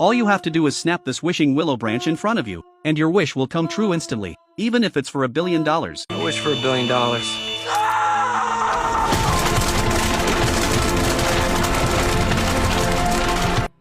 All you have to do is snap this wishing willow branch in front of you, and your wish will come true instantly, even if it's for $1 billion. I wish for $1 billion.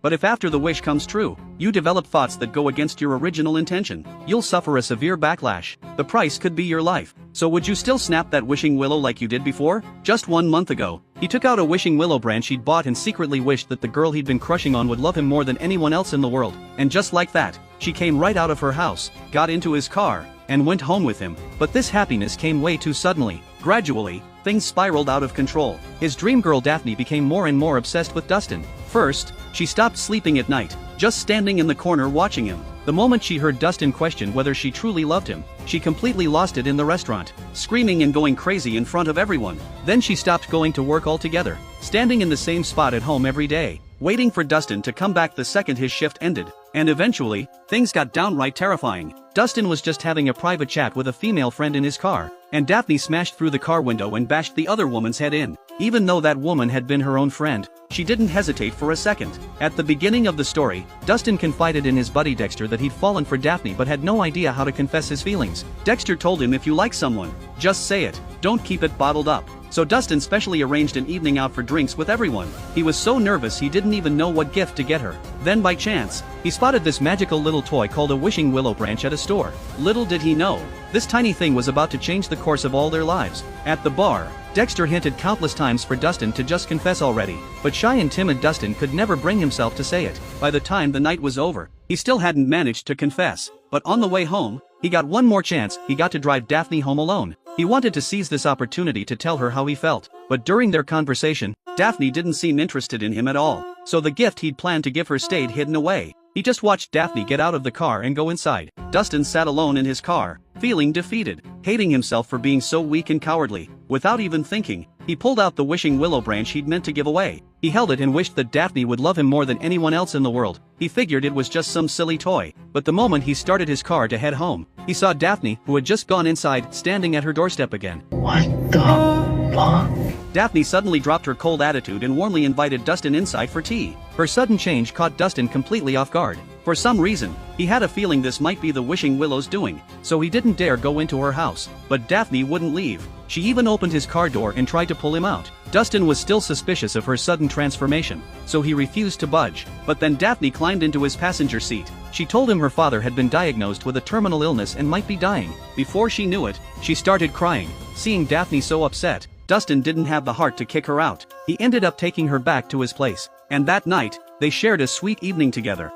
But if after the wish comes true, you develop thoughts that go against your original intention, you'll suffer a severe backlash. The price could be your life. So would you still snap that wishing willow like you did before? Just 1 month ago, he took out a wishing willow branch he'd bought and secretly wished that the girl he'd been crushing on would love him more than anyone else in the world. And just like that, she came right out of her house, got into his car, and went home with him. But this happiness came way too suddenly. Gradually, things spiraled out of control. His dream girl Daphne became more and more obsessed with Dustin. First, she stopped sleeping at night, just standing in the corner watching him. The moment she heard Dustin question whether she truly loved him, she completely lost it in the restaurant, screaming and going crazy in front of everyone. Then she stopped going to work altogether, standing in the same spot at home every day, waiting for Dustin to come back the second his shift ended. And eventually, things got downright terrifying. Dustin was just having a private chat with a female friend in his car, and Daphne smashed through the car window and bashed the other woman's head in. Even though that woman had been her own friend, she didn't hesitate for a second. At the beginning of the story, Dustin confided in his buddy Dexter that he'd fallen for Daphne but had no idea how to confess his feelings. Dexter told him if you like someone, just say it, don't keep it bottled up. So Dustin specially arranged an evening out for drinks with everyone. He was so nervous he didn't even know what gift to get her. Then by chance, he spotted this magical little toy called a wishing willow branch at a store. Little did he know, this tiny thing was about to change the course of all their lives. At the bar, Dexter hinted countless times for Dustin to just confess already, but shy and timid Dustin could never bring himself to say it. By the time the night was over, he still hadn't managed to confess. But on the way home, he got one more chance. He got to drive Daphne home alone. He wanted to seize this opportunity to tell her how he felt, but during their conversation, Daphne didn't seem interested in him at all, so the gift he'd planned to give her stayed hidden away. He just watched Daphne get out of the car and go inside. Dustin sat alone in his car, feeling defeated, hating himself for being so weak and cowardly. Without even thinking, he pulled out the wishing willow branch he'd meant to give away. He held it and wished that Daphne would love him more than anyone else in the world. He figured it was just some silly toy, but the moment he started his car to head home, he saw Daphne, who had just gone inside, standing at her doorstep again. What the fuck? Daphne suddenly dropped her cold attitude and warmly invited Dustin inside for tea. Her sudden change caught Dustin completely off guard. For some reason, he had a feeling this might be the wishing willow's doing, so he didn't dare go into her house. But Daphne wouldn't leave. She even opened his car door and tried to pull him out. Dustin was still suspicious of her sudden transformation, so he refused to budge. But then Daphne climbed into his passenger seat. She told him her father had been diagnosed with a terminal illness and might be dying. Before she knew it, she started crying. Seeing Daphne so upset, Dustin didn't have the heart to kick her out. He ended up taking her back to his place, and that night, they shared a sweet evening together.